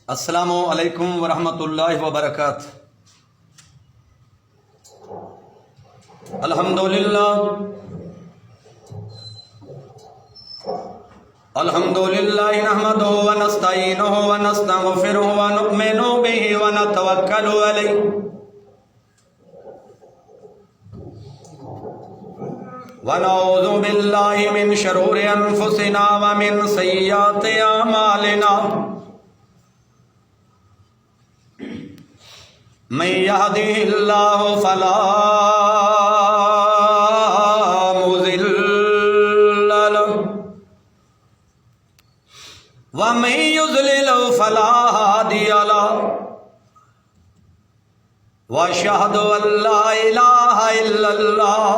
السلام علیکم ورحمۃ اللہ وبرکاتہ۔ الحمدللہ نحمدہ ونستعینہ ونستغفرہ ونؤمن بہ ونتوکل علیہ ونعوذ باللہ من شرور انفسنا ومن سیئات اعمالنا، من يهده الله فلا مضل له ومن يضلل فلا هادي له، واشهد ان لا اله الا الله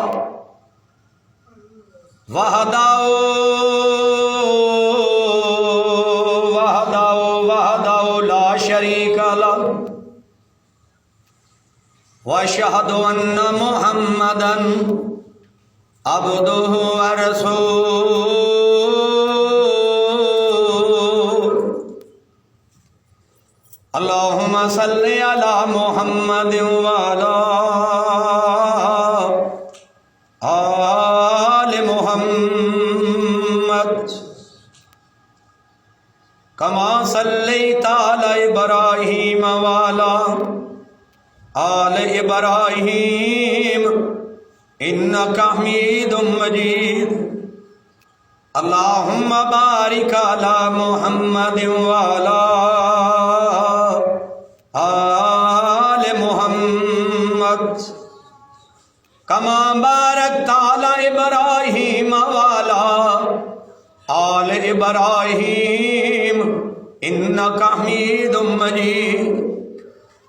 وحده لا شريك له، واشهد ان محمدا عبده ورسوله، اللهم صل على محمد وعلى آل محمد كما صليت على إبراهيم وعلى آل ابراہیم انک حمید مجید، اللہم بارک علی محمد وعلی آل محمد کما بارکت علی ابراہیم وعلی آل ابراہیم انک حمید مجید۔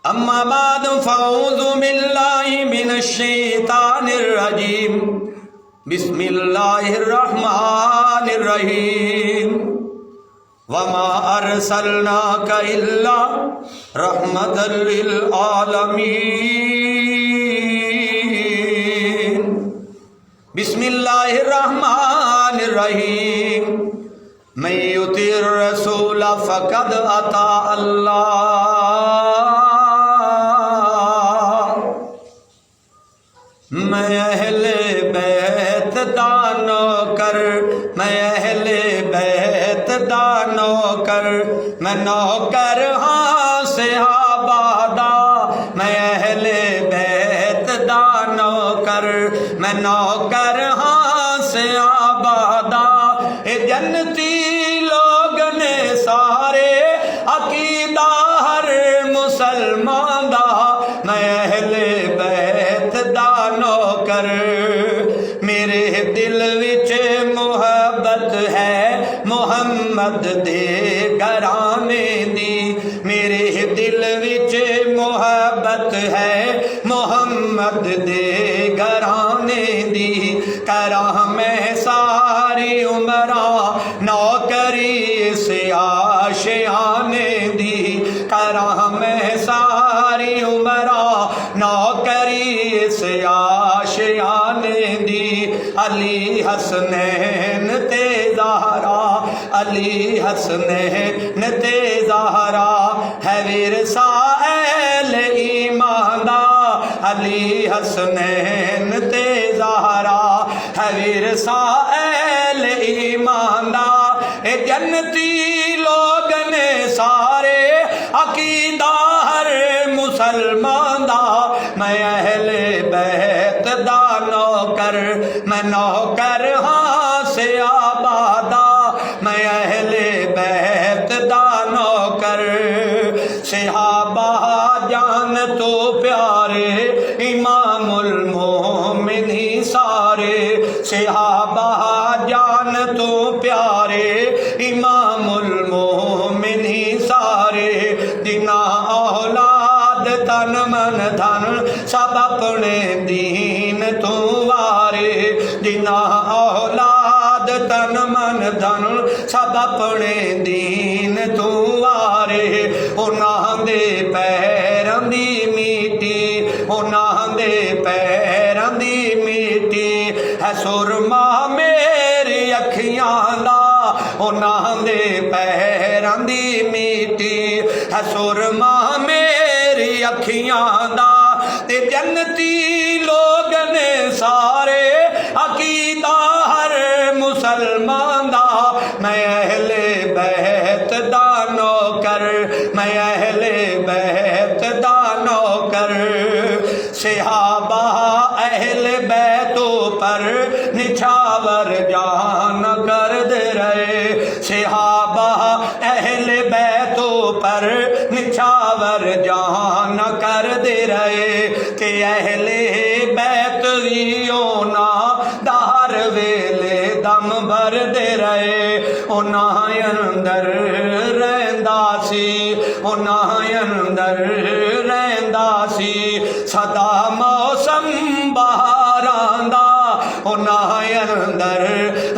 اما بعد فاعوذ باللہ من الشیطان الرجیم، بسم اللہ الرحمن الرحیم، وما ارسلناک الا رحمتا للعالمین۔ بسم اللہ الرحمن الرحیم، من یطع الرسول فقد اطاع اللہ، میں اہل بیت دانو کر، میں اہل بیت دانو کر، میں نوکر ہاں سے آبادا، میں اہل بیت دانو کر، میں نوکر ہاں سے آبادا، اے جنتی لوگ نے سارے عقیدہ ہر مسلمان دا، میں اہل بیت دانو کر، میرے دل وچ محبت ہے محمد دے گھرانے دی، میرے دل وچ محبت ہے محمد دے گھرانے دی، کراں میں ساری عمرہ نوکری اس آشیانے دی، کراں میں ساری عمرہ نوکری اس آشیانے دی، علی حسنین تے زہرا، علی حسنین تے زہرا ہے ورثہ اہل ایمان دا، علی حسنین تے زہرا ہے ورثہ اہل ایمان دا، اے جنتی لوگ نے سارے عقیدہ ہر مسلمان دا، میں اہل بیت دا نوکر، میں نوکر ہاں سے آبادا، میں اہل بیت دا نوکر، صحابہ جان تو پیارے امام المومنین سارے، صحابہ جان تو پیارے امام المومنین سارے، جنا اولاد تن من دھن سب اپنے دین تو وارے، جنا اولاد تن من دھن سب اپنے دین تو وارے، انہاں دے پیراں دی میٹی، انہاں دے پیراں دی میٹی ہے سرما میری اکھیاں دا، انہاں دے پیراں دی میٹی ہے سرما میری اکھیاں دا تے جنتی لوگ نے سارے عقیدہ ہر مسلمان دا میں اہل بیت دا نوکر میں اہل بیت دا نوکر صحابہ اہل بیتوں پر نچھاور جان کر دے رہے صحابہ اہل بیتوں پر نچھاور جان کر دے رہے کہ اہل بیت نا دار ویلے دم بھر دے رہے انہاں اندر رہندا سی انہاں اندر رہندا سی سدا موسم بہاراں دا انہاں اندر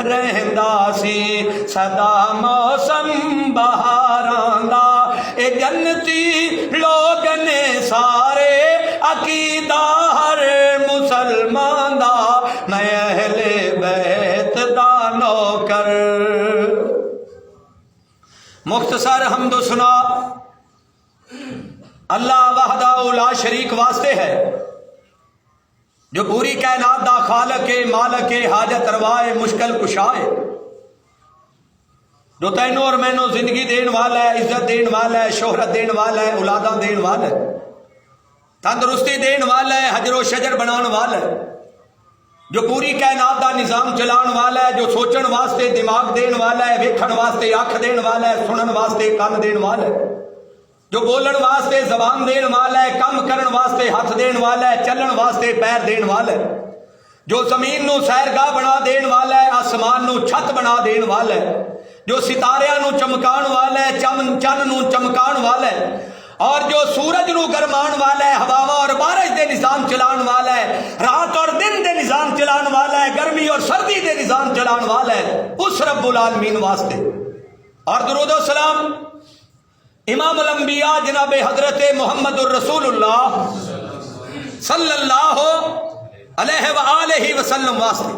رہندا سی سدا موسم بہاراں دا اے جنتی لوگ نے سارے عقیدہ ہر مسلمان دا میں اہل بیت دا نوکر مختصر حمد و ثنا اللہ وحدہ لا شریک واسطے ہے جو پوری کائنات دا خالق مالک حاجت روا مشکل کشا ہے جو تینوں اور مینوں زندگی دین والا ہے عزت دین والا ہے شہرت دین والا ہے اولاداں دین والا ہے تندرستی دین والا ہے حجر و شجر بنان والا ہے جو پوری کائنات دا نظام چلان والا ہے جو سوچن واسطے دماغ دین والا ہے ویکھن واسطے اکھ دین والا ہے سنن واسطے کان دین والا ہے جو بولن واسطے زبان دین والا ہے کم کرن واسطے ہاتھ دین والا ہے چلن واسطے پیر دین والا ہے جو زمین نو سیرگاہ بنا دین والا ہے آسمان نو چھت بنا دین والا ہے جو ستاریاں نو چمکان والا ہے چن نو چمکان والا ہے اور جو سورج نو گرمان والا ہے ہواواں اور بارش دے نظام چلان والا ہے رات اور دن دے نظام چلان والا ہے گرمی اور سردی دے نظام چلان والا ہے اس رب العالمین واسطے اور درود و سلام امام الانبیاء جناب حضرت محمد الرسول اللہ صلی اللہ علیہ وآلہ وسلم واسطے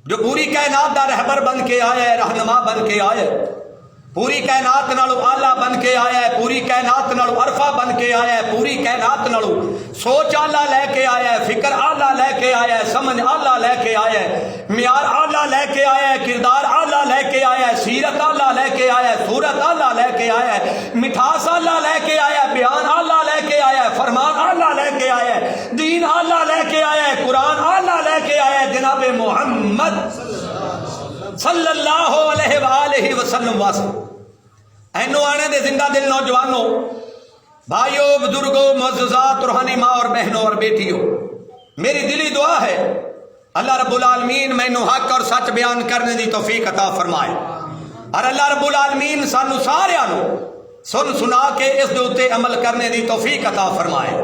جو پوری کائنات دا رہبر بن کے آیا ہے رہنما بن کے آیا ہے پوری کائنات نالو آلہ بن کے آیا ہے پوری کائنات نالو عرفہ بن کے آیا ہے پوری کائنات نالو سوچ آلہ لے کے آیا ہے فکر آلہ لے کے آیا ہے سمجھ آلہ لے کے آیا ہے معیار آلہ لے کے آیا ہے کردار آلہ لے کے آیا ہے سیرت آلہ لے کے آیا ہے صورت آلہ لے کے آیا ہے مٹھاس آلہ لے کے آیا ہے بیان آلہ لے کے آیا ہے فرمان آلہ لے کے آیا ہے دین آلہ لے کے آیا ہے قرآن آلہ لے کے آیا ہے جناب محمد صلی اللہ علیہ وآلہ وسلم واسطے اینو آنے دے زندہ دل نوجوانوں بھائیوں بزرگوں معززات روحانی ماں اور بہنوں اور بیٹیوں میری دلی دعا ہے اللہ رب العالمین مینوں حق اور سچ بیان کرنے دی توفیق عطا فرمائے اور اللہ رب العالمین سانو ساریاں نو سن سنا کے اس دے اوتے عمل کرنے دی توفیق عطا فرمائے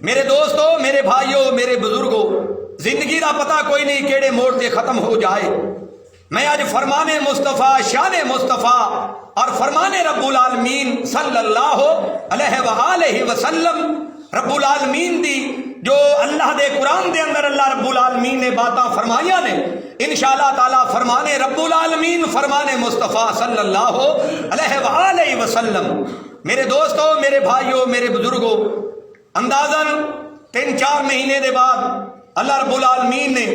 میرے دوستوں میرے بھائیوں میرے بزرگوں زندگی دا پتہ کوئی نہیں کیڑے موڑ تے ختم ہو جائے میں آج فرمان مصطفیٰ شان مصطفیٰ اور فرمان رب العالمین صلی اللہ علیہ وآلہ وسلم رب العالمین دی جو اللہ دے قرآن دے اندر اللہ رب العالمین نے باتاں فرمائیاں نے انشاءاللہ تعالی فرمان رب العالمین فرمان مصطفیٰ صلی اللہ علیہ وآلہ وسلم میرے دوستوں میرے بھائیوں میرے بزرگوں اندازاً 3-4 مہینے دے بعد اللہ رب العالمین نے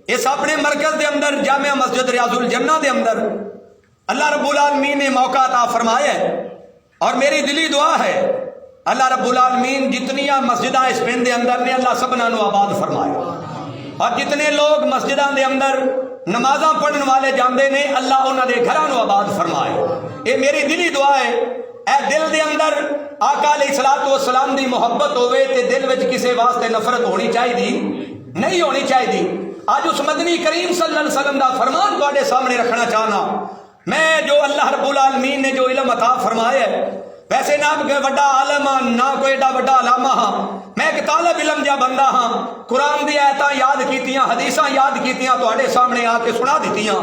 اس اپنے مرکز دے اندر جامعہ مسجد ریاض الجنہ دے اندر اللہ رب العالمین نے موقع عطا فرمایا ہے اور میری دلی دعا ہے اللہ رب العالمین جتنیاں مسجداں اس پنڈ دے اندر نے اللہ سبنا نو آباد فرمائے اور جتنے لوگ مسجداں دے اندر نمازاں پڑھن والے جاندے نے اللہ انہاں دے گھراں نو آباد فرمائے یہ میری دلی دعا ہے اے دل دے اندر آقا علیہ الصلوۃ والسلام دی محبت ہوئے تے دل وچ کسے واسطے نفرت ہونی چاہیے نہیں ہونی چاہیے آج اس مدنی کریم صلی اللہ علیہ وسلم دا فرمان تواڈے سامنے رکھنا چاہنا میں جو اللہ رب العالمین نے جو علم عطا فرمایا ہے ویسے نہ کوئی بڑا عالم ہاں نہ کوئی ایڈا بڑا علامہ ہاں میں ایک طالب علم جا بندہ ہاں قرآن دی آیتاں یاد کیتیاں حدیثاں یاد کیتیاں تواڈے سامنے آ کے سنا دیتیاں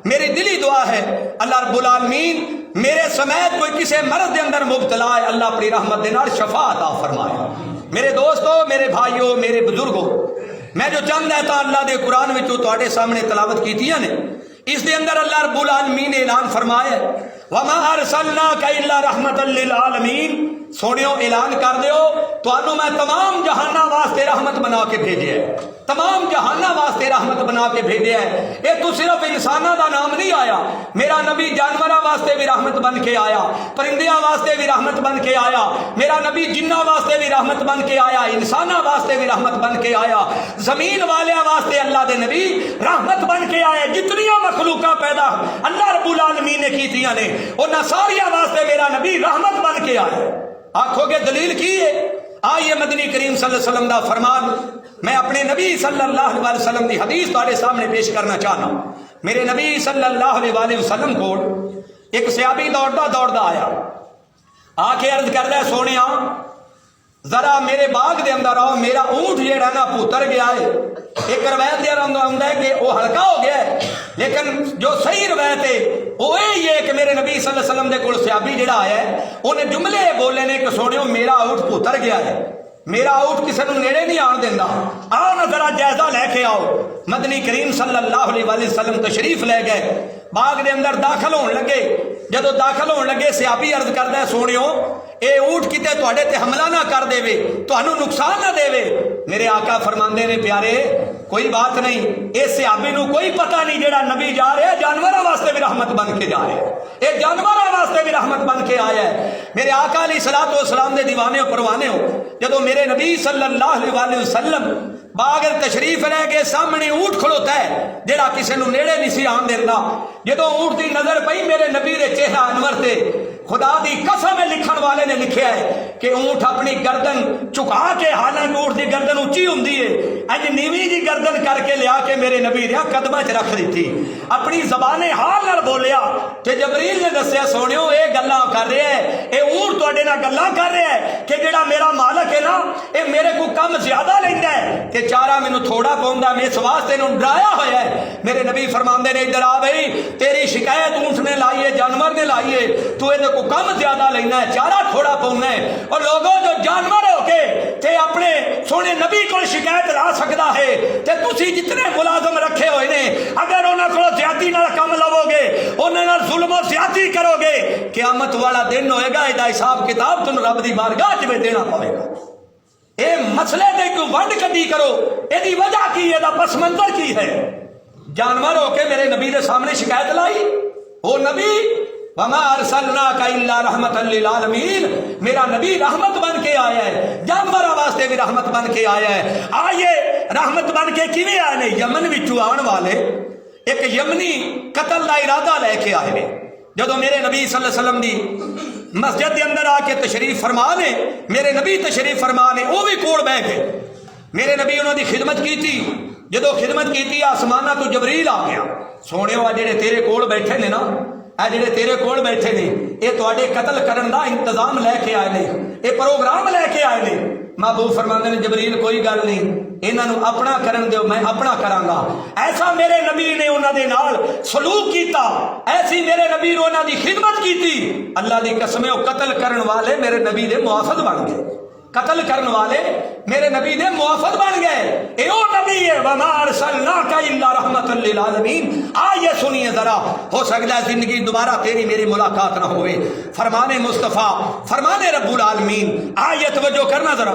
میری دلی دعا ہے اللہ رب العالمین میرے سمیت کوئی کسی مرض دے اندر مبتلا ہے اللہ اپنی رحمت دے نال شفا عطا فرمائے میرے دوستوں میرے بھائیوں میرے بزرگوں میں جو چند آیتاں اللہ دے قرآن وچوں تواڈے سامنے تلاوت کیتیاں نے اس دے اندر اللہ رب العالمین نے اعلان فرمایا ہے وما ارسلناک الا رحمۃ للعالمین، سونیو اعلان کر دیو تانوں میں تمام جہاناں واسطے رحمت بنا کے بھیجیا ہے، تمام جہاناں واسطے رحمت بنا کے بھیجیا ہے۔ یہ تو صرف انساناں دا نام نہیں آیا، میرا نبی جانوراں واسطے بھی رحمت بن کے آیا، پرندیاں واسطے بھی رحمت بن کے آیا، میرا نبی جناں واسطے بھی رحمت بن کے آیا، انساناں واسطے بھی رحمت بن کے آیا، زمین والیاں واسطے اللہ دے نبی رحمت بن کے آئے۔ جتنیاں مخلوقاں پیدا اللہ رب العالمین نے کیتیاں نے انہاں ساریاں واسطے میرا نبی رحمت بن کے آئے۔ آنکھو گے دلیل کی ہے؟ آئیے مدنی کریم صلی اللہ علیہ وسلم دا فرمان، میں اپنے نبی صلی اللہ علیہ وسلم دی حدیث تہاڈے سامنے پیش کرنا چاہنا۔ میرے نبی صلی اللہ علیہ وسلم کو ایک صحابی دوڑدا آیا، آ کے عرض کردا ہے سونیا ذرا میرے باغ دے اندر آؤ، میرا اونٹ جیڑا نا پوتر گیا ہے۔ ایک روایت دے اندر آندا ہے کہ وہ ہلکا ہو گیا ہے، لیکن جو صحیح روایت ہے وہ یہ ہے کہ میرے نبی صلی اللہ علیہ وسلم دے کول صحابی جڑا آیا ہے انہیں جملے بولے نے کہ سونیو میرا اونٹ پوتر گیا ہے، میرا اونٹ کسی نوں نیڑے نہیں آن دیندا، آؤ نا ذرا جائزہ لے کے آؤ۔ مدنی کریم صلی اللہ علیہ وسلم تشریف لے گئے، باغ دے اندر داخل ہون لگے۔ جدو داخل ہون لگے صحابی عرض کردا ہے سونیو اے اونٹ کتے تواڈے تے حملہ نہ کر دے وے، تانوں نقصان نہ دے وے۔ میرے آقا فرماندے نے پیارے کوئی بات نہیں، اس صحابی نو کوئی پتہ نہیں جڑا نبی جا رہا ہے جانوراں واسطے بھی رحمت بن کے جا رہا ہے، اے جانوراں واسطے بھی رحمت بن کے آیا ہے۔ میرے آقا علیہ الصلوۃ والسلام دے دیوانے و پروانے ہو، جدو میرے نبی صلی اللہ علیہ وسلم باغ تشریف لے کے سامنے اونٹ کھلوتا ہے جڑا کسی نو نیڑے نہیں سی آن دیندا۔ جدو اونٹ دی نظر پئی میرے نبی دے چہرہ انور تے، خدا دی قسم لکھن والے نے لکھیا ہے کہ اونٹ اپنی گردن چکا کے، حالانکہ اونٹ دی گردن اونچی ہوندی ہے، اج نیویں جی گردن کر کے لیا کے میرے نبی دے قدماں چ رکھ دیتی، اپنی زبان حال نال بولیا کہ جبریل نے دسیا سونیو اے گلاں کر رہا ہے، اے اونٹ تواڈے نال گلاں کر رہا ہے کہ جڑا میرا مالک ہے نا اے میرے کو کم زیادہ لیندا ہے کہ چارہ مینوں تھوڑا پوندا، میں اس واسطے نوں ڈرایا ہویا ہے۔ میرے نبی فرماندے نے ادھر آ بھائی تیری شکایت اونٹ نے لائی ہے، جانور نے لائی ہے، تو اے کو کم زیادہ لینا ہے، چارہ تھوڑا پاؤنا ہے۔ اور لوگوں جو جانور ہو کے تے اپنے سونے نبی کو شکایت لا سکتا ہے تے تسی جتنے ملازم رکھے ہوئے نے اگر انہاں کو زیادتی نال کم لو گے، انہاں نال ظلم و زیادتی کرو گے، قیامت والا دن ہوئے گا ایدا حساب کتاب تم رب دی بارگاہ وچ دینا پوے گا۔ اے مسئلے تے کوئی ونڈ کڈی کرو، ایدی وجہ کی ہے، دا پس منظر کی ہے؟ جانور ہو کے میرے نبی دے سامنے شکایت لائی، وہ نبی وما ارسلناک الا رحمۃ للعالمین، میرا نبی رحمت بن کے آیا ہے، جانوراں واسطے بھی رحمت بن کے آیا ہے۔ آئیے رحمت بن کے کیویں آئے نے؟ یمن وچوں آن والے ایک یمنی قتل دا ارادہ لے کے آئے نے۔ جدو میرے نبی صلی اللہ علیہ وسلم دی مسجد دے اندر آ کے تشریف فرما نے، میرے نبی تشریف فرما نے، وہ بھی کول بیٹھ گئے۔ میرے نبی انہوں دی خدمت کی تھی، جدو خدمت کی تھی آسمانہ تو جبریل آ گیا، سونے وا جڑے تیرے کول بیٹھے نے نا، اے جڑے تیرے کول بیٹھے نے اے تواڈے قتل کرن دا انتظام لے کے آئے نے، اے پروگرام لے کے آئے نے۔ محبوب فرماندے نے جبریل کوئی گل نہیں، انہاں نو اپنا کرن دیو، میں اپنا کراں گا۔ ایسا میرے نبی نے انہاں دے نال سلوک کیتا، ایسی میرے نبی نے انہاں دی خدمت کیتی۔ اللہ دی قسم او قتل کرن والے میرے نبی دے موافد بن گئے، قتل کرن والے میرے نبی دے موافد بن گئے۔ اے او نبی ہے وما ارسلناک الا رحمۃ للعالمین۔ آئیے سنیے ذرا، ہو سکتا ہے زندگی دوبارہ تیری میری ملاقات نہ ہوئے۔ فرمان مصطفیٰ، فرمان رب العالمین، آئیے توجہ کرنا ذرا،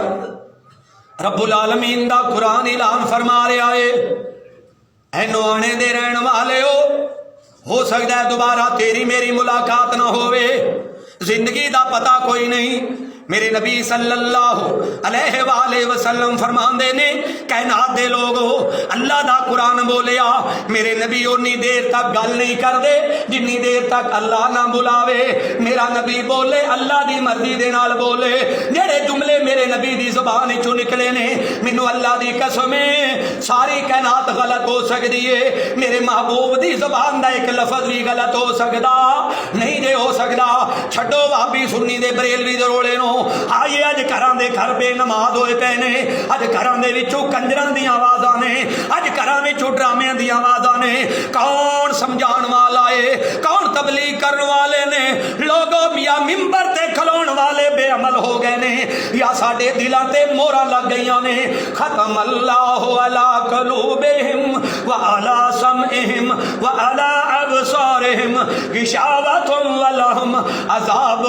رب العالمین دا قرآن اعلان فرما رہا ہے، اے نوانے دے رہن والے ہو سکتا ہے دوبارہ تیری میری ملاقات نہ ہوئے، زندگی دا پتہ کوئی نہیں۔ میرے نبی صلی اللہ علیہ وآلہ وسلم فرماندے نے کائنات دے لوگو اللہ دا قرآن بولیا، میرے نبی انی دیر تک گل نہیں کر دے جنی دیر تک اللہ نہ بلاوے۔ میرا نبی بولے اللہ دی مرضی دے نال بولے، جڑے جملے میرے نبی دی زبان چوں نکلے نے مینوں اللہ دی قسم ساری کائنات غلط ہو سکتی ہے، میرے محبوب دی زبان دا ایک لفظ بھی غلط ہو سکدا نہیں جے ہو سکدا۔ چھڈو بھابی سنی دے بریلوی دے رولے نو، آئیے اج گھراں دے گھر بے نماز ہوئے پے نے، اج گھراں دے وچوں کنجراں دی آوازاں نے، اج گھراں وچوں ڈرامے دی آوازاں نے۔ کون سمجھان والا ہے، کون تبلیغ کرن والے نے؟ لوگوں یا منبر تے کھلون والے بے عمل ہو گئے نے، یا ساڈے دلاں تے موہراں لگ گئیاں نے ختم اللہ علی قلوبہم وعلی سمعہم وعلی ابصارہم غشاوۃ ولہم عذاب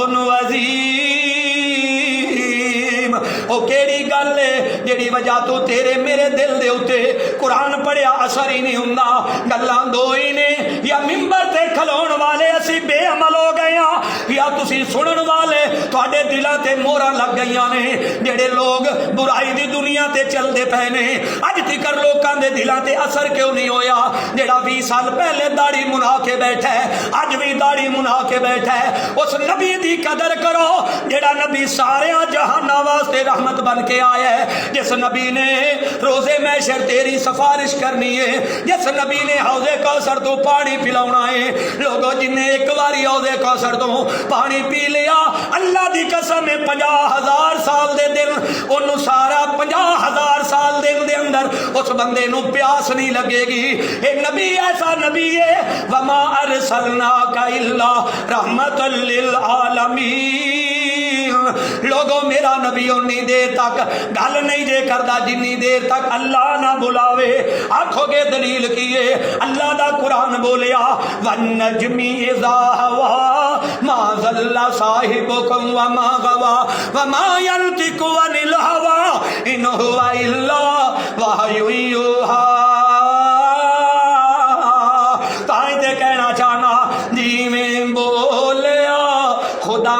عظیم او کیڑی گل ہے جیڑی وجہ تو تیرے میرے دل دے اوتے قرآن پڑھیا اثر ہی نہیں ہوندا گلاں دو ہی نے یا منبر تے کھلون والے اسی بے عمل ہو گئے ہاں یا تسی سنن والے تواڈے دلاں تے موہراں لگ گئیاں نے جڑے لوگ برائی دی دنیا تے چلدے پے نے اج تکر لوکاں دے دلاں تے اثر کیوں نہیں ہویا جڑا 20 سال پہلے داڑھی منا کے بیٹھا ہے اج بھی داڑھی منا کے بیٹھا ہے اس نبی دی قدر کرو جڑا نبی سارے جہاناں واسطے رحمت بن کے آیا ہے جس نبی نے روزے محشر تیری سفارش کرنی ہے جس نبی نے حوض کوثر تو پانی پلاونا ہے لوگوں جن نے ایک باری حوض کوثر تو پانی پی لیا اللہ دی قسم 50,000 سال دے دن انہوں سارا 50,000 سال دن دے اندر اس بندے نو پیاس نہیں لگے گی اے نبی ایسا نبی ہے وما ارسلناک الا رحمت للعالمین لوگوں میرا نبی انی دیر تک گل نہیں جے کردا جنی دیر تک اللہ نہ بلاوے آنکھوں کے دلیل کیے اللہ دا قرآن بولیا والنجم اذا ہوا ما ضل صاحبکم وما غوا وما ينطق عن الهوى ان هو الا وحی یوحی تائیں تے کہنا چاہنا جی میں بولیا خدا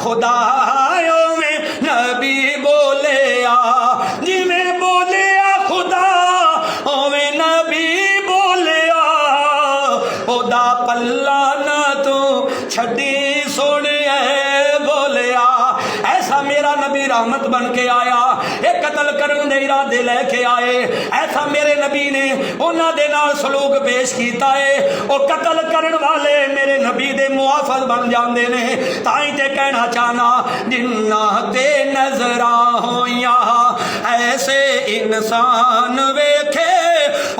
خدایوں میں نبی بولیا جی میں بولیا خدا میں نبی بولیا خدا پلہ نہ تو چھڈی سوڑیے بولیا ایسا میرا نبی رحمت بن کے آیا ایک قتل کرن دے ارادے لے کے آئے ایسا میرے نبی نے انہاں دے نال سلوک پیش کیتا ہے او قتل کرن والے میرے نبی دے محافظ بن جاندے نے تائیں تے کہنا چاہنا جنہاں تے نظراں ہویاں ایسے انسان ویکھے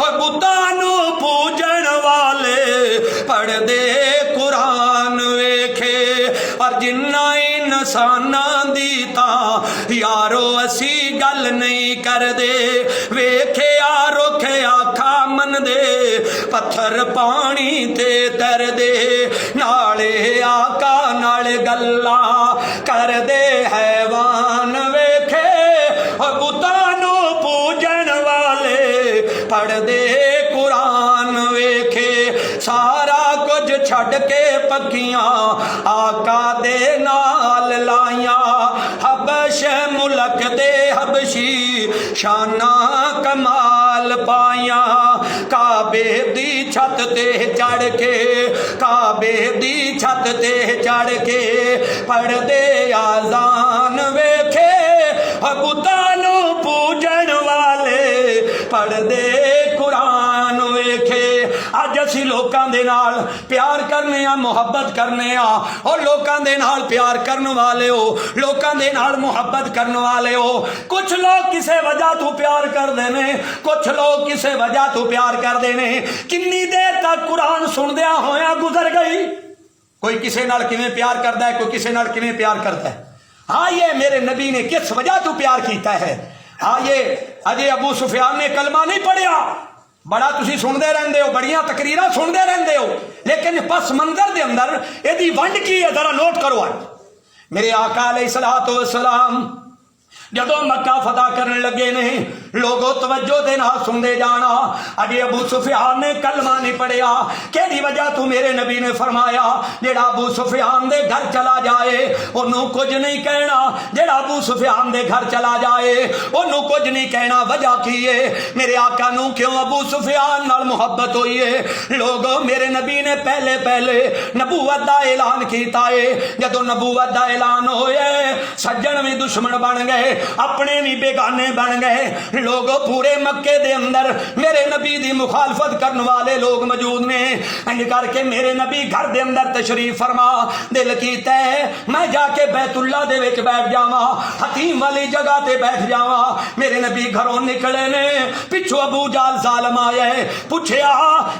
اور بتاں نو پوجن والے پڑھ دے قرآن ویکھے اور جنہاں انساناں دی تاں یارو اسی گل نہیں کر دے ویکھے رکھے آکھا من دے پتھر پانی تے تر دے نالے آقا نال گلا کر دے حیوان ویکھے اور بتانو پوجن والے پڑھ دے قرآن ویکھے سارا کچھ چھڈ کے پکیاں آقا دے نال لائیاں حبش ملک دے حبشی شانہ کمال پائیاں کعبے دی چھت تے چڑھ کے کعبے دی چھت تے چڑھ کے پڑھ دے آذان ویکھے بتاں نو پوجن والے پڑھ دے قرآن ویکھے اج اسی لوکاں دے نال پیار کرنے ہاں محبت کرنے ہاں اور لوکاں دے نال پیار کرن والے ہو لوکاں دے نال محبت کرن والے ہو کچھ لوگ کسے وجہ تو پیار کر دینے کچھ لوگ کسے وجہ تو پیار کر دینے کنی دیر تک قرآن سن دیا ہویا گزر گئی کوئی کسے نال کیویں پیار کردا ہے کوئی کسے نال کیویں پیار کردا ہے ہاں یہ میرے نبی نے کس وجہ تو پیار کیتا ہے ہاں یہ اجے ابو سفیان نے کلمہ نہیں پڑھیا بڑا تسی سندے رہندے ہو بڑیاں تقریراں سندے رہندے ہو لیکن پس منظر دے اندر ایدی ونڈ کی ہے ذرا نوٹ کرو میرے آقا علیہ الصلوۃ والسلام جدو مکہ فتح کرنے لگے نے لوگوں توجہ دے نال سندے جانا اجے ابو سفیان نے کلمہ نہیں پڑھیا کیڑی وجہ تو میرے نبی نے فرمایا جیڑا ابو سفیان دے گھر چلا جائے انہوں کچھ نہیں کہنا جیڑا ابو سفیان دے گھر چلا جائے انہوں کچھ نہیں کہنا وجہ کی ہے میرے آقا نو کیوں ابو سفیان نال محبت ہوئی ہے لوگوں میرے نبی نے پہلے نبوت دا اعلان کیتا ہے جدو نبوت دا اعلان ہوئے سجن بھی دشمن بن گئے اپنے بھی بیگانے بن گئے لوگوں پورے مکے دے اندر میرے نبی دی مخالفت کرنے کرنے والے لوگ موجود نے. انج کر کے میرے نبی گھر دے اندر تشریف فرما. دل کیتا ہے میں جا کے بیت اللہ دے وچ بیٹھ جاواں, حتیم والی جگہ تے بیٹھ جاواں. میرے نبی گھروں نکلے نے, پچھو ابو جال ظالم آیا ہے. پوچھیا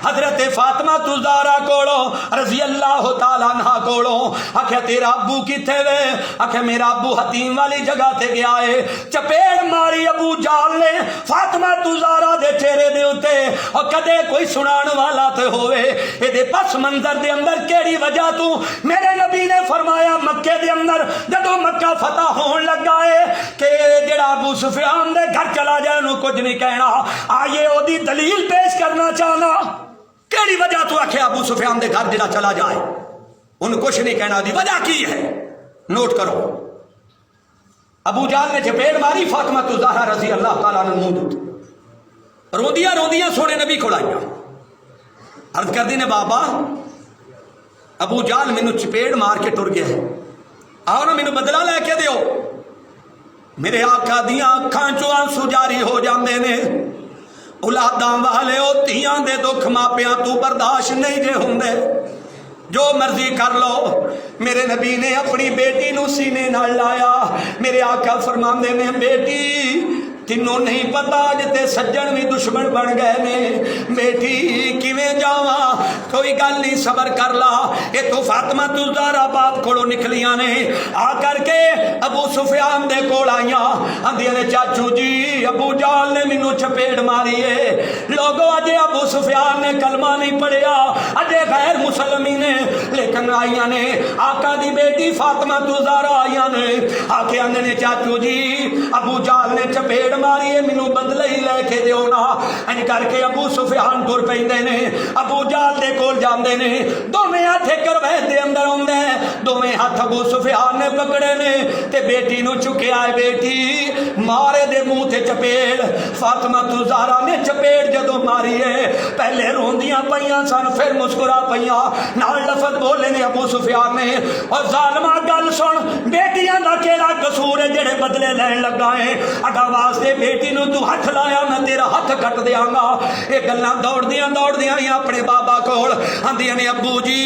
حضرت فاطمہ زہرا کولوں رضی اللہ تعالی عنہا کولوں, آکھیا تیرا ابو کتے وے؟ آکھیا میرا ابو حتیم والی جگہ تے گیا ہے. چپیڑ ماری ابو جال نے فاطمہ زہرا دے چہرے دے اوتے, اور کدے کوئی سنان والا تے ہوئے اے دے پس منظر دے اندر کیڑی وجہ تو. میرے نبی نے فرمایا مکے دے اندر جدو مکہ فتح ہون لگا ہے کہ جڑا ابو سفیان دے گھر چلا جائے انہوں کچھ نہیں کہنا. آئیے او دی دلیل پیش کرنا چاہنا. کیڑی وجہ تو آکھے ابو سفیان دے گھر جڑا چلا جائے انہوں کچھ نہیں کہنا, دی وجہ کی ہے؟ نوٹ کرو. ابو جال نے چپیڑ ماری فاطمہ زہرا رضی اللہ تعالیٰ عنہ منہ روندیاں روندیاں سونے نبی کو لائیا. عرض کر دی نے بابا ابو جال مینو چپیڑ مار کے ٹر گیا ہے, آؤ نا مینو بدلہ لے کے دیو. میرے آقا دیاں اکھاں چوں آنسو جاری ہو جاندے نے. اولاداں والے او تیاں دے دکھ ماپیاں تو برداشت نہیں جے ہوندے, جو مرضی کر لو. میرے نبی نے اپنی بیٹی نو سینے نال لایا. میرے آقا فرماندے نے بیٹی تینوں نہیں پتا جتے سجن بھی دشمن بن گئے نے. بیٹی کیویں جاواں؟ کوئی گل نہیں صبر کر لا. یہ تو فاطمہ زہرا باپ کولوں نکلیاں نے, آ کر کے ابو سفیان دے کول آئیاں. آندیاں نے چاچو جی ابو جال نے مینوں چپیڑ ماری ہے. لوگوں اجے ابو سفیان نے کلمہ نہیں پڑھیا, اجے غیر مسلمی نے, لیکن آئیاں نے آقا دی بیٹی فاطمہ زہرا آئیاں نے. آ کے آندے نے چاچو جی ابو جال نے چپیڑ ماری ہے, مینوں بدلہ ہی لے کے دیو نا. انج کر کے ابو سفیان ٹر پیندے نے, ابو جال دے کول جاندے نے. دوویں ہاتھ کرویت دے اندر اوندے, دوویں ہاتھ ابو سفیان نے پکڑے نے تے بیٹی نو چکیا ہے. بیٹی مارے دے منہ تے چپیڑ. فاطمہ زہرا نے چپیڑ جدوں ماری ہے پہلے روندیاں پیاں سن, پھر مسکرا پیاں. نال لفظ بولے نے ابو سفیان نے, اور ظالما گل سن, بیٹیاں دا کیڑا قصور ہے جڑے بدلے لین لگا ہے؟ اگا واسطے بیٹی نو تو ہاتھ لایا میں تیرا ہاتھ کٹ دیاں گا. یہ گلاں دوڑدیاں ہی اپنے بابا کول آندیاں نے ابو جی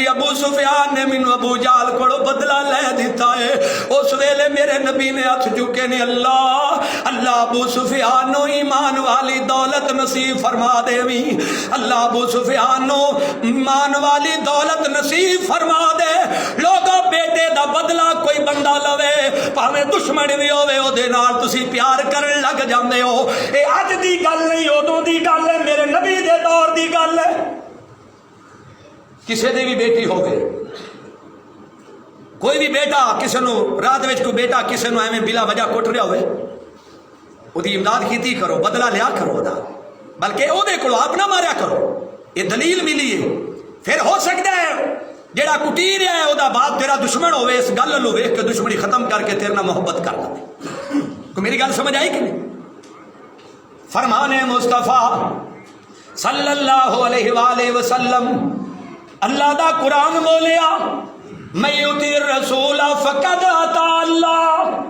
ابو سفیان نے مینوں ابو جال کولوں بدلہ لے دیتا ہے. اس ویلے میرے نبی نے ہاتھ چکے نے, اللہ ابو سفیان نو ایمان والی دولت نصیب فرما دیویں. اللہ ابو سفیان نو ایمان والی دولت نصیب فرما دے. لوگوں بیٹے دا بدلہ کوئی بندہ لوے پاویں دشمن بھی ہوے او دے نال تسی پیار کرن لگ جاندے ہو. اے اج دی گل نہیں, ادوں دی گل ہے, میرے نبی دے دور دی گل ہے. کسے دی بھی بیٹی ہوگی, کوئی بھی بیٹا کسے نو رات وچ کوئی بیٹا کسے نو ایویں بلا وجہ کٹ رہا ہوئے, او دی امداد کیتی کرو, بدلہ لیا کرو دا, بلکہ او دے کولوں آپ نہ ماریا کرو. یہ دلیل ملی ہے. پھر ہو سکتا ہے جڑا کٹی رہا ہے او دا باپ تیرا دشمن ہوئے, اس گل نو ویکھ کے دشمنی ختم کر کے تیرے نال محبت کر لے. کو میری گل سمجھ آئی کہ نہیں؟ فرمان مصطفیٰ صلی اللہ علیہ وآلہ وسلم, اللہ دا قرآن بولیا میں یطیع الرسول فقد اطاع اللہ.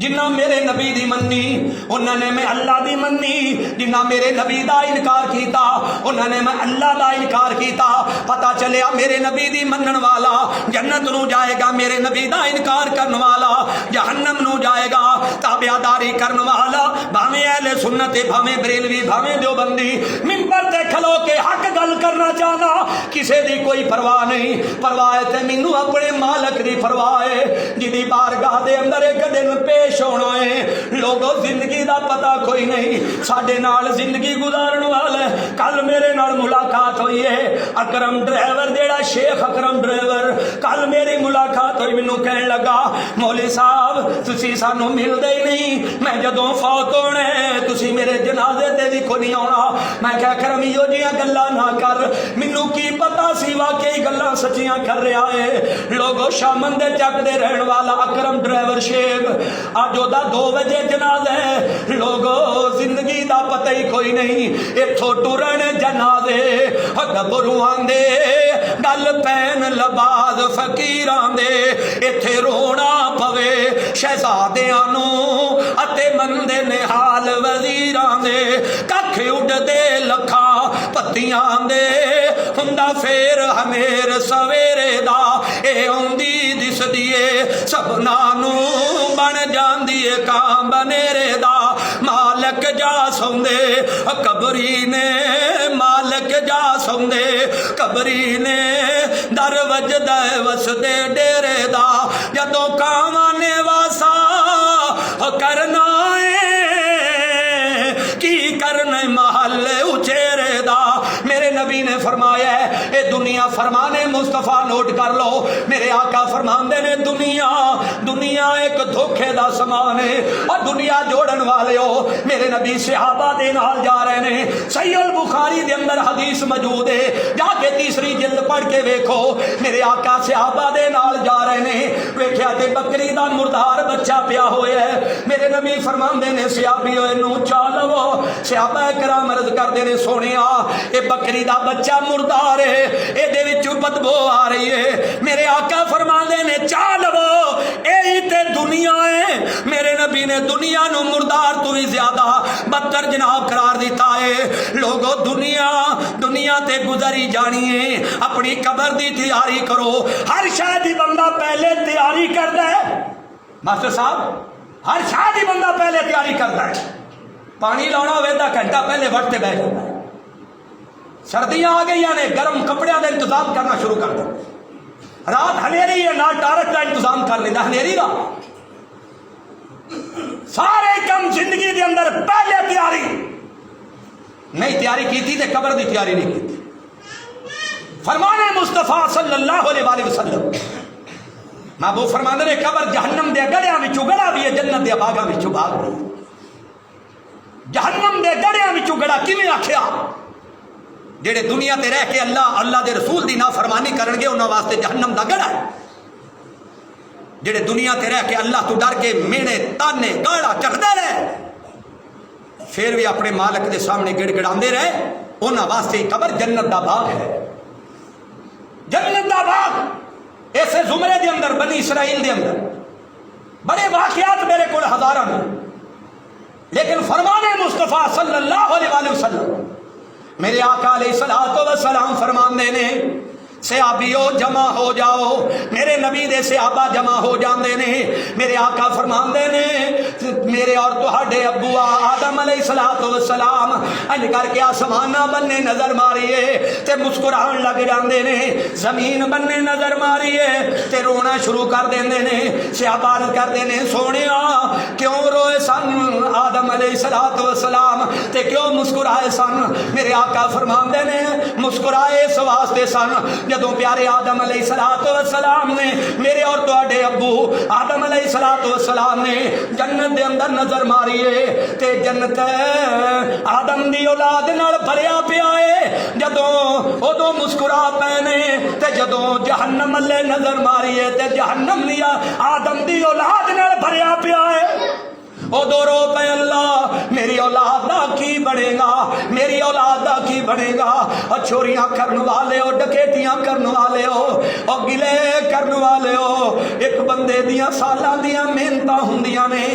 جنہ میرے نبی دی منی انہوں نے میں اللہ دی منی, جنہ میرے نبی دا انکار کیتا انہوں نے میں اللہ دا انکار کیتا. پتا چلیا میرے نبی دی منن والا جنت نو جائے گا, میرے نبی دا انکار کرن والا جہنم نو جائے گا. تابعداری کرن والا بھاویں اہل سنت بھاویں بریلوی بھاویں دیوبندی منبر تے کھلو کے حق گل کرنا چاہنا, کسے دی کوئی پرواہ نہیں. پرواہ تے مینوں اپنے مالک دی پرواہ ہے جدی بارگاہ دے اندر ایک دن پیش ہونا ہے. لوگوں زندگی دا پتہ کوئی نہیں, ساڈے نال زندگی گزارن والے. کل میرے نال ملاقات ہوئی ہے, اکرم ڈرائیور جیڑا شیخ اکرم ڈرائیور, کل میری ملاقات ہوئی, مینوں کہن لگا مولوی صاحب تسی سانوں ملدے ہی نہیں, میں جدوں فوت ہونا ہے تسی میرے جنازے تے بھی کوئی نہیں آنا. میں کہا کرم ایہو جیاں گلاں نہ کر, مینوں کی پتہ سی واقعی گلاں سچیاں کر رہا ہے. لوگوں شامن دے چک دے رہن والا اکرم ڈرائیور شیخ اج دا 2 بجے جنازہ ہے. لوگوں زندگی دا پتہ ہی کوئی نہیں, اتھوں ٹر پڑھن جنازے گبروਆਂ دے گل پین لباس فقیراں دے ایتھے رونا پوے شہزادیاں نوں اتے مندے نے حال وزیراں دے ککھ اڈدے لکھاں پتیاں دے ہندا پھر ہمیر سویرے دا اے اوندی دس دیے سبناں نوں بن جاندی اے کام بنیرے دا مالک جا سوندے قبری نے مالک جا سوندے قبری نے در وجدہ وسدے ڈیرے دا جدوں کاواں نے واسا کرنا کی کرنے محل اچیرے دا میرے نبی نے فرمایا ہے اے دنیا فرمانے مصطفیٰ نوٹ کر لو میرے آقا فرماندے نے دنیا ایک دھوکھے دا سامان ہے اور دنیا جوڑن والے ہو میرے نبی صحابہ دے نال جا رہے ہیں صحیح البخاری دے اندر حدیث موجود ہے جا کے تیسری جلد پڑھ کے ویکھو میرے آقا صحابہ دے نال جا رہے ہیں ویکھیا تے بکری دا مردار بچہ پیا ہویا ہے میرے نبی فرماندے نے صحابیو اینو چا لو صحابہ کرام عرض کردے نے سونیا اے بکری دا بچہ مردار ہے اے دے وچوں بدبو آ رہی ہے میرے آقا فرماندے نے چا لو اے تے دنیا ہے میرے نبی نے دنیا نو مردار تو بھی زیادہ بدتر جناب قرار دیتا ہے لوگو دنیا تے گزری جانی ہے اپنی قبر دی تیاری کرو ہر شاید ہی بندہ پہلے تیاری کرتا ہے ماسٹر صاحب ہر شاید ہی بندہ پہلے تیاری کرتا ہے پانی لانا ہوئے دا گھنٹہ پہلے وقت بیٹھ جاتا ہے سردیاں آ گئی نے گرم کپڑے کا انتظام کرنا شروع کر دو رات ہنیری ہے نال ٹارچ کا انتظام کر لینا ہنیری کا سارے کم زندگی دے اندر پہلے تیاری نہیں تیاری کی تھی تے قبر دی تیاری نہیں کی تھی فرمانے مصطفیٰ صلی اللہ علیہ وآلہ وسلم محبوب فرمانے نے قبر جہنم دے گڑیاں وچوں گڑا بھی ہے جنت دے باغاں وچوں باغ بھی جہنم دے گڑیاں وچوں گڑا کیویں آکھیا جڑے دنیا تے رہ کے اللہ دے رسول دی نافرمانی کرن گے انہاں واسطے جہنم دا گڑا ہے جڑے دنیا تے رہ کے اللہ تو ڈر کے مینے تانے گاڑا چکھدے رہے پھر بھی اپنے مالک دے سامنے گڑ گڑاندے رہے انہاں واسطے قبر جنت دا باغ ہے جنت دا باغ ایسے زمرے دے اندر بنی اسرائیل دے اندر بڑے واقعات میرے کو ہزاراں لیکن فرمانے مصطفیٰ صلی اللہ علیہ وآلہ وسلم میرے آقا علیہ السلام فرماندے نے صحابیو جمع ہو جاؤ میرے نبی دے صحابہ جمع ہو جاندے نے میرے آقا فرماندے نے میرے اور تہاڈے ابو آدم علیہ السلام انج کر کے آسماناں بننے نظر ماریے تے مسکران لگ جاندے نے زمین بننے نظر ماریے تے رونا شروع کر دیندے نے صحابہ عرض کردے نے سونیا کیوں روئے سن آدم علیہ السلام تے کیوں مسکرائے سن میرے آقا فرماندے نے مسکرائے اس واسطے سن جدوں پیارے آدم علیہ السلام نے میرے اور تہاڈے ابو آدم علیہ السلام نے جنت دے اندر نظر ماریے تے جنت آدم دی اولاد نال بھریا پیا ہے جدوں اودوں مسکرا پینے تے جدوں جہنم والے نظر ماریے تے جہنم لیا آدم دی اولاد نال بھریا پیا ہے او دو رو پہ اللہ میری اولاد دا کی بڑھے گا میری اولاد دا کی بڑھے گا اور چوریاں کرنے والے ہو ڈکیتیاں کرنے والے ہو اور گلے کرنے والے ہو ایک بندے دیاں سالاں دیاں محنتاں ہوندیاں نے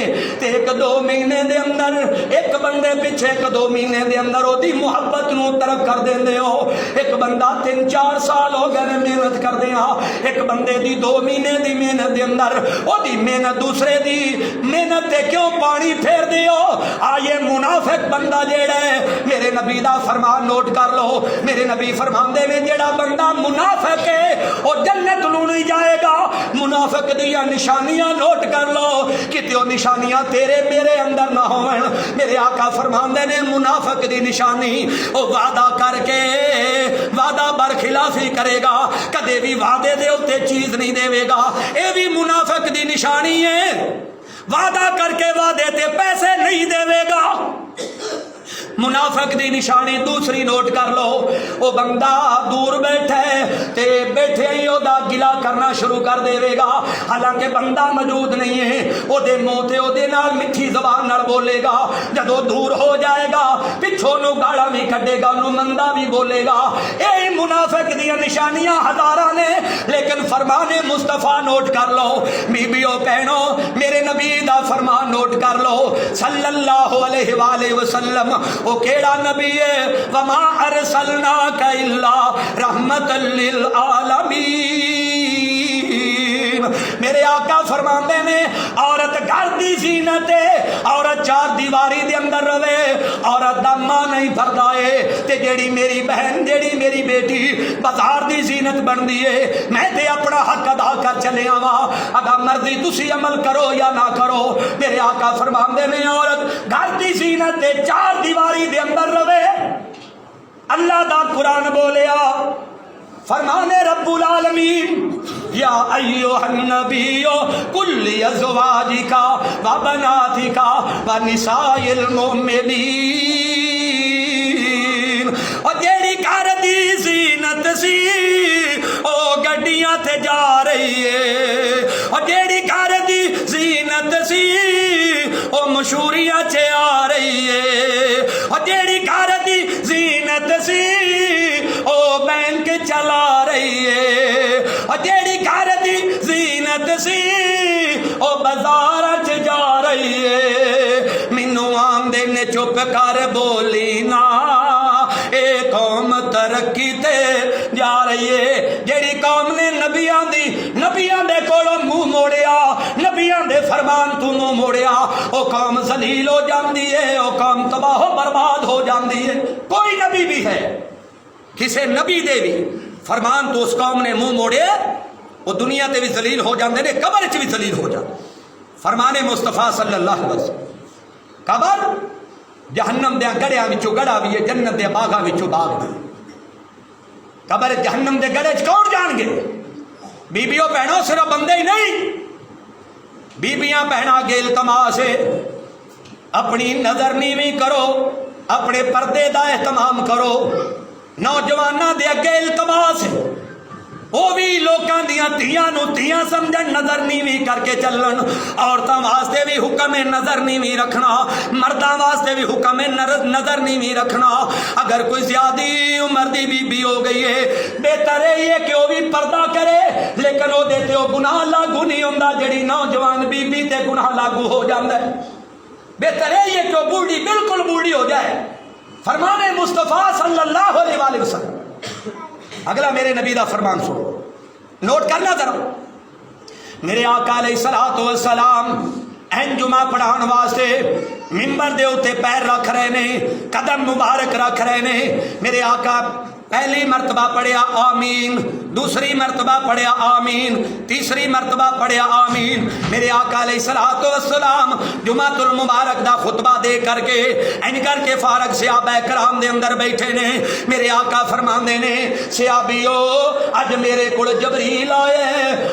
تے ایک دو مہینے دے اندر ایک بندے پیچھے ایک دو مہینے دے اندر او دی محبت نو ترک کر دیندے ہو ایک بندہ 3-4 سال ہو گئے محنت کر دیا ایک بندے دی 2 مہینے دی محنت دے اندر او دی محنت دوسرے دی محنت تے کیوں پانی پھیر دیو آئے منافق بندہ جیڑا ہے میرے نبی دا فرمان نوٹ کر لو میرے نبی فرمان دے میں جیڑا بندہ منافق ہے وہ جنت نو نہیں جائے گا منافق دیا نشانیاں نوٹ کر لو کتے وہ نشانیاں تیرے میرے اندر نہ ہوں میرے آقا فرمان دے نے منافق دی نشانی وہ وعدہ کر کے وعدہ برخلافی کرے گا کدے بھی وعدے دے اتے چیز نہیں دے گا اے بھی منافق دی نشانی ہے وعدہ کر کے وعدے تے پیسے نہیں دے گا منافق دی نشانی دوسری نوٹ کر لو، وہ بندہ دور بیٹھے تے بیٹھے ہی او دا گلا کرنا شروع کر دے گا، حالانکہ بندہ موجود نہیں ہے، او دے منہ تے او دے نال میٹھی زبان نال بولے گا، جدو دور ہو جائے گا پچھوں نو گالا بھی کڈے گا، نو مندا بھی بولے گا۔ اے منافق دی نشانیاں ہزاراں نے، لیکن فرمان مصطفیٰ نوٹ کر لو، بیبیو بہنو میرے نبی دا فرمان نوٹ کر لو صلی اللہ علیہ وآلہ وسلم، او کیڑا نبی ہے، وما ارسلناک الا رحمت للعالمین۔ میرے آقا فرماندے نے عورت گھر دی زینت ہے، عورت چار دیواری دے اندر رہے، عورت دا ماں نہیں بھردا ہے، تے جیڑی میری بہن جیڑی میری بیٹی بازار دی زینت بن دی ہے، میں تے اپنا حق ادا کر چلے آواں، اگر مرضی تسی عمل کرو یا نہ کرو۔ میرے آقا فرماندے نے عورت گھر دی زینت تے چار دیواری دے اندر رہے۔ اللہ دا قرآن بولیا، فرمانے رب العالمین یا ایوہ النبی کل ازواجکا و بناتکا و نساء المؤمنین، اور جیڑی گھر دی زینت سی او گڈیاں تے جا رہی ہے، اور جیڑی گھر دی زینت سی او مشہوریاں چے آ رہی ہے، اور جیڑی گھر دی زینت سی او بینک چلا رہی ہے، اور جیڑی گھر دی زینت سی او بازار چ جا رہی ہے۔ مینوں آمدے نے چپ کر بولی نا، اے قوم ترقی تے جا رہی ہے۔ جیڑی قوم نے نبیاں دے کولوں منہ موڑیا، نبیاں دے فرمان تو منہ موڑیا، او قوم ذلیل ہو جاندی ہے، او قوم تباہ و برباد ہو جاندی ہے۔ کوئی نبی بھی ہے، کسے نبی دے بھی فرمان تو اس قوم نے منہ موڑے، وہ دنیا تے بھی ذلیل ہو جاندے نے، قبر چ بھی ذلیل ہو جاندے۔ فرمان مصطفیٰ صلی اللہ علیہ وسلم، قبر جہنم دے گڑھیاں وچوں گڑھا بھی ہے، جنت دے باغاں وچوں باغ بھی۔ قبر جہنم دے گڑھے چ کون جان گے؟ بیبیوں بہنوں صرف بندے ہی نہیں، بیبیاں بہناں کے التماس ہے اپنی نظر نیویں کرو، اپنے پردے دا اہتمام کرو۔ نوجواناں دے اگے التماس ہے وہ بھی لوکاں دیاں تھیاں نو تھیاں سمجھن، نظر نیویں کر کے چلن۔ عورتاں واسطے بھی حکم ہے نظر نیویں رکھنا، مرداں واسطے بھی حکم ہے نظر نیویں رکھنا۔ اگر کوئی زیادی عمر دی بی بی ہو گئی ہے، بہتر ہے یہ کہ وہ بھی پردہ کرے، لیکن وہ دیتے ہو گناہ لاگو نہیں ہوندا، جڑی نوجوان بی بی تے گناہ لاگو ہو جاندا ہے۔ بہتر ہے یہ کہ وہ بوڑھی بالکل بوڑھی ہو جائے۔ فرمان مصطفیٰ صلی اللہ علیہ وآلہ وسلم۔ اگلا میرے نبی دا فرمان سنو، نوٹ کرنا ذرا۔ میرے آقا علیہ الصلوۃ والسلام این جمعہ پڑھان واسطے ممبر دے اوتے پیر رکھ رہے نے، قدم مبارک رکھ رہے نے۔ میرے آقا پہلی مرتبہ پڑھیا آمین، دوسری مرتبہ پڑھیا آمین، تیسری مرتبہ پڑھیا آمین۔ میرے آقا علیہ الصلوۃ والسلام جمعۃ المبارک دا خطبہ دے کر کے این کر کے فارغ صحابہ کرام دے اندر بیٹھے نے۔ میرے آقا فرماندے نے، صحابیو اج میرے کول جبریل آئے،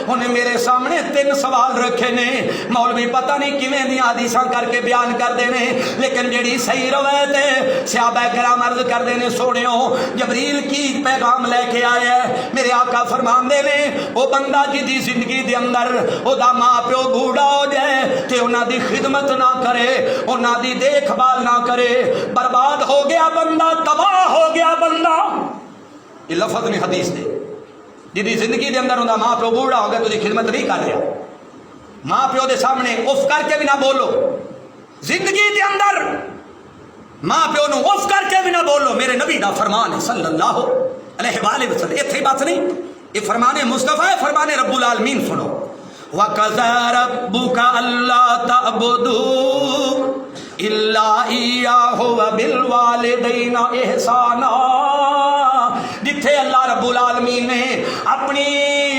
انہیں میرے سامنے 3 سوال رکھے نے۔ مولوی پتہ نہیں کیویں دی حدیثاں کر کے بیان کردے نے، لیکن جڑی صحیح روایت ہے صحابہ کرام عرض کردے نے، سونیو جبریل کی پیغام لے کے آیا ہے۔ میرے آقا فرماندے نے، وہ بندہ جدی زندگی دے اندر او دا ماں پیو بوڑھا ہو جائے تے انہاں دی خدمت نہ کرے، انہاں دی دیکھ بھال نہ کرے، برباد ہو گیا بندہ، تباہ ہو گیا بندہ۔ یہ لفظ نے حدیث دے، جدی زندگی دے اندر انہاں ماں پیو بوڑھا ہو گیا تو دی خدمت نہیں کر رہا، ماں پیو دے سامنے اف کر کے بھی نہ بولو، زندگی دے اندر ماں پیو نو اف کر کے بھی نہ بولو۔ میرے نبی دا فرمان ہے صلی اللہ علیہ وآلہ وسلم۔ اتنی بات نہیں، یہ فرمان مصطفیٰ ہے، فرمان رب العالمین سنو۔ وَقَضَىٰ رَبُّكَ أَلَّا تَعْبُدُوا إِلَّا إِيَّاهُ وَبِالْوَالِدَيْنِ إِحْسَانًا۔ جتھے اللہ رب العالمین نے اپنی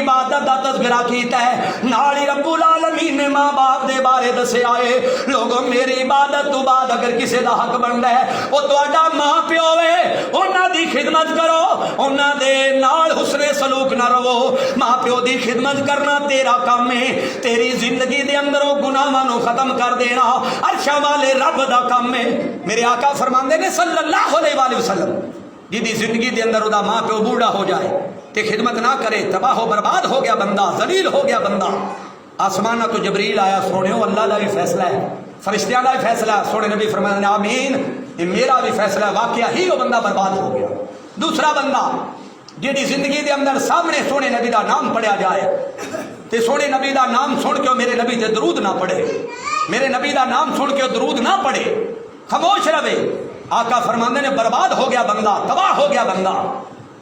عبادت دا تذکرہ کیتا ہے، نال ہی رب العالمین نے ماں باپ دے بارے دسے آئے، لوگوں میری عبادت تو بعد اگر کسی دا حق بندا ہے وہ تہاڈا ماں پیو ہے، انہاں دی خدمت خدمت کرو انہاں دے نال حسن سلوک نہ رہو ماں پیو دی خدمت کرنا تیرا کام ہے تیری زندگی دے اندر وہ گناہاں نو ختم کر دینا عرشاں والے رب دا کام ہے میرے آقا فرماندے نے صلی اللہ علیہ وآلہ وسلم جی زندگی دے اندر دا ماں پیو بوڑھا ہو جائے تے خدمت نہ کرے تباہ و برباد ہو گیا بندہ ذلیل ہو گیا بندہ آسمانہ تو جبریل آیا سونے اللہ دا بھی فیصلہ ہے فرشتیاں دا بھی فیصلہ ہے سونے نبی فرمایا نے آمین یہ میرا بھی فیصلہ ہے واقعہ ہی وہ بندہ برباد ہو گیا دوسرا بندہ جیڑی زندگی دے اندر سامنے سونے نبی دا نام پڑھیا جائے تے سونے نبی دا نام سن کے میرے نبی تے درود نہ پڑھے میرے نبی دا نام سن کے درود نہ پڑھے خاموش رہے آقا فرماندے نے برباد ہو گیا بندہ تباہ ہو گیا بندہ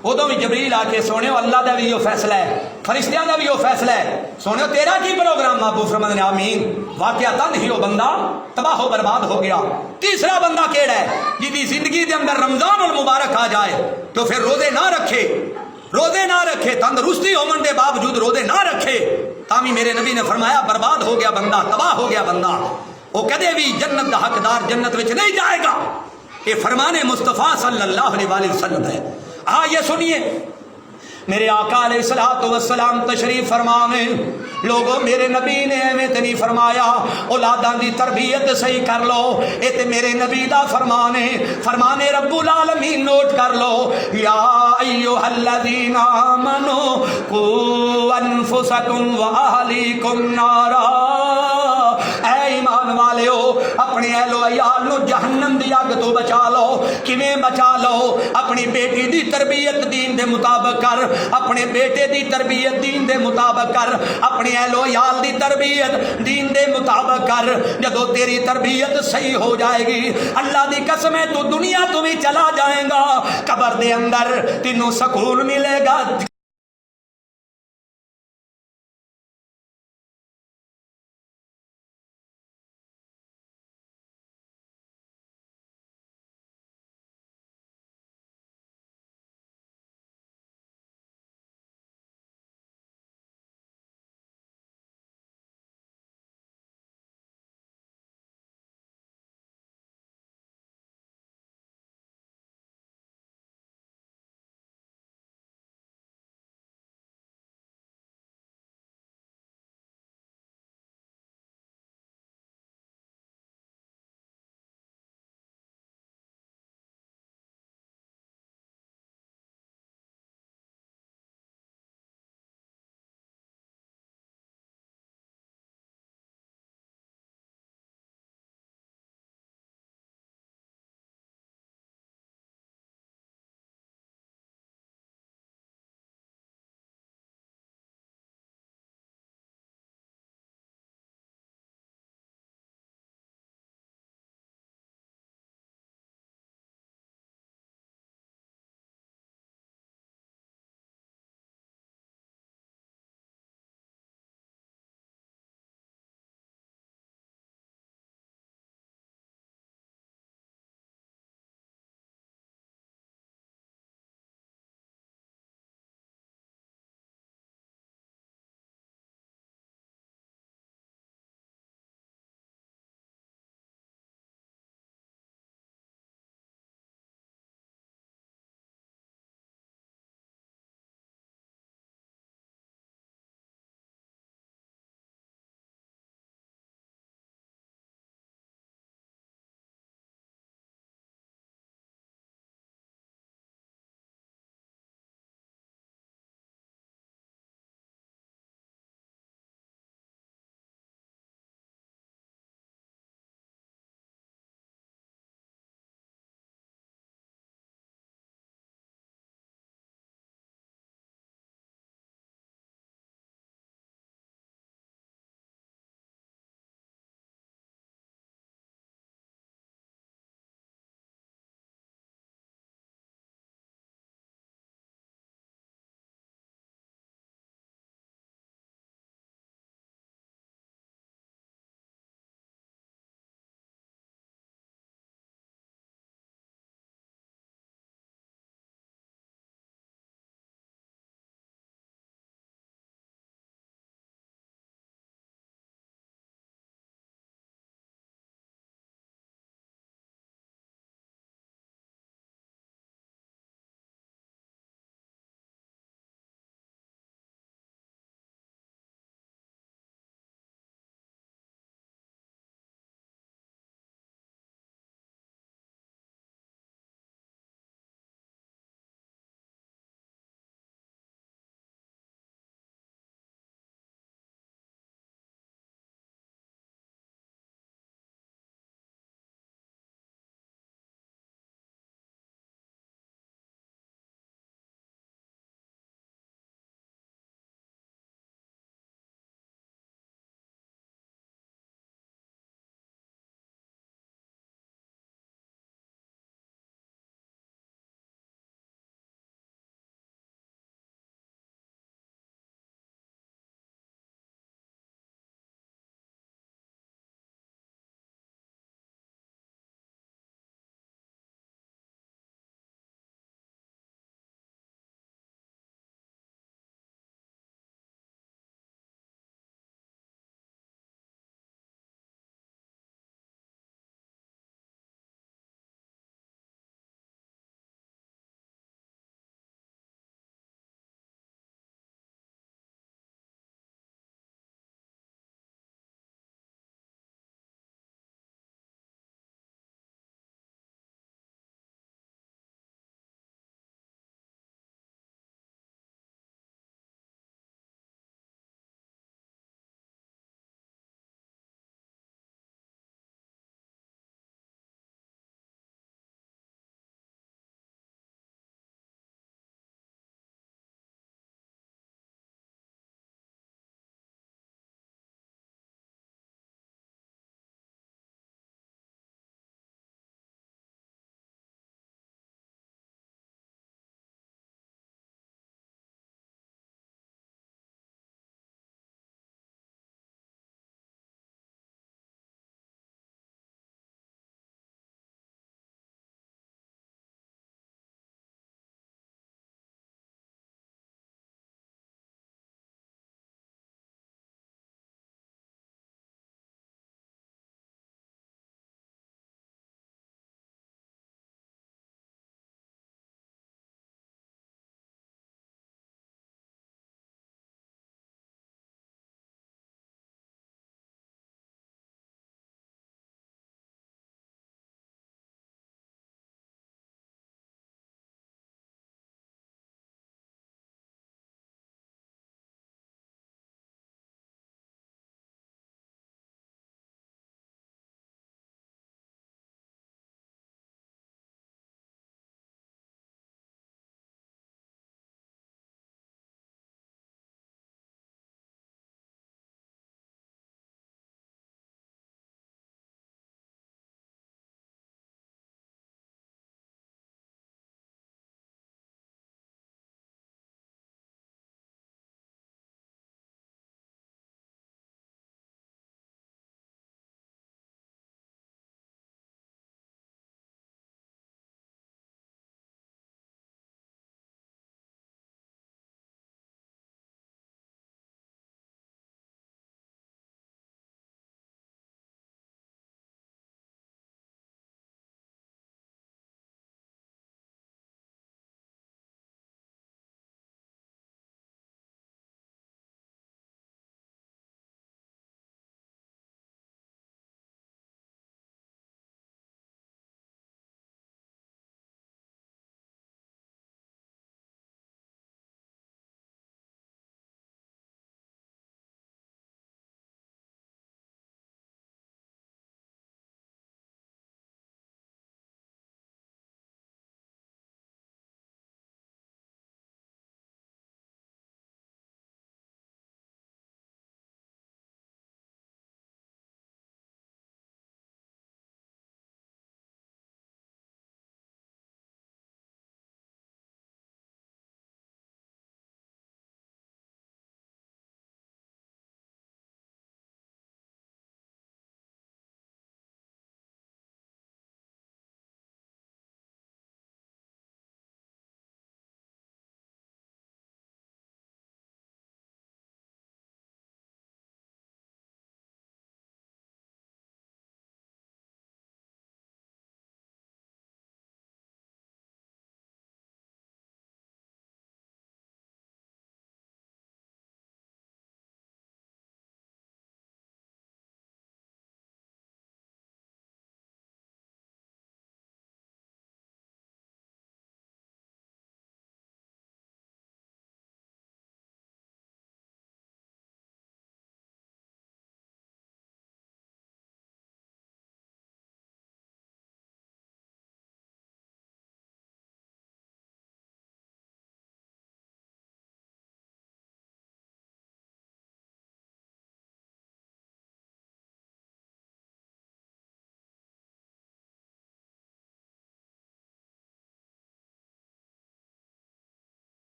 ادو بھی جبریل آ کے سونے اللہ دا بھی وہ فیصلہ ہے فرشتیاں دا بھی وہ فیصلہ ہے سونے تیرا کی پروگرام محبوب فرماندے نے آمین واقعہ تن ہی وہ بندہ تباہ و برباد ہو گیا تیسرا بندہ کیڑا ہے جی زندگی دے اندر رمضان المبارک آ جائے تو پھر روزے نہ رکھے تندرستی ہونے کے باوجود روزے نہ رکھے تامی میرے نبی نے فرمایا برباد ہو گیا بندہ تباہ ہو گیا بندہ وہ کدے بھی جنت دا حقدار جنت وچ نہیں جائے گا یہ فرمان مصطفیٰ صلی اللہ علیہ وسلم ہے ہاں یہ سنیے میرے آقا علیہ الصلوۃ والسلام تشریف فرمانے لوگوں میرے نبی نے ایویں تے نہیں فرمایا اولاداں دی تربیت صحیح کر لو اے تے میرے نبی دا فرمانے رب العالمین نوٹ کر لو یا ایھا الذین آمنوا قوا انفسکم واہلیکم نارا اے ایمان والےو اپنے اہل و عیال نو جہنم دی اگ تو بچا لو کیویں بچا لو اپنی بیٹی دی تربیت دین دے مطابق کر اپنے بیٹے دی تربیت دین دے مطابق کر اپنے اہل و عیال دی تربیت دین دے مطابق کر جدو تیری تربیت صحیح ہو جائے گی اللہ دی قسم ہے تو دنیا تو بھی چلا جائے گا قبر دے اندر تینوں سکون ملے گا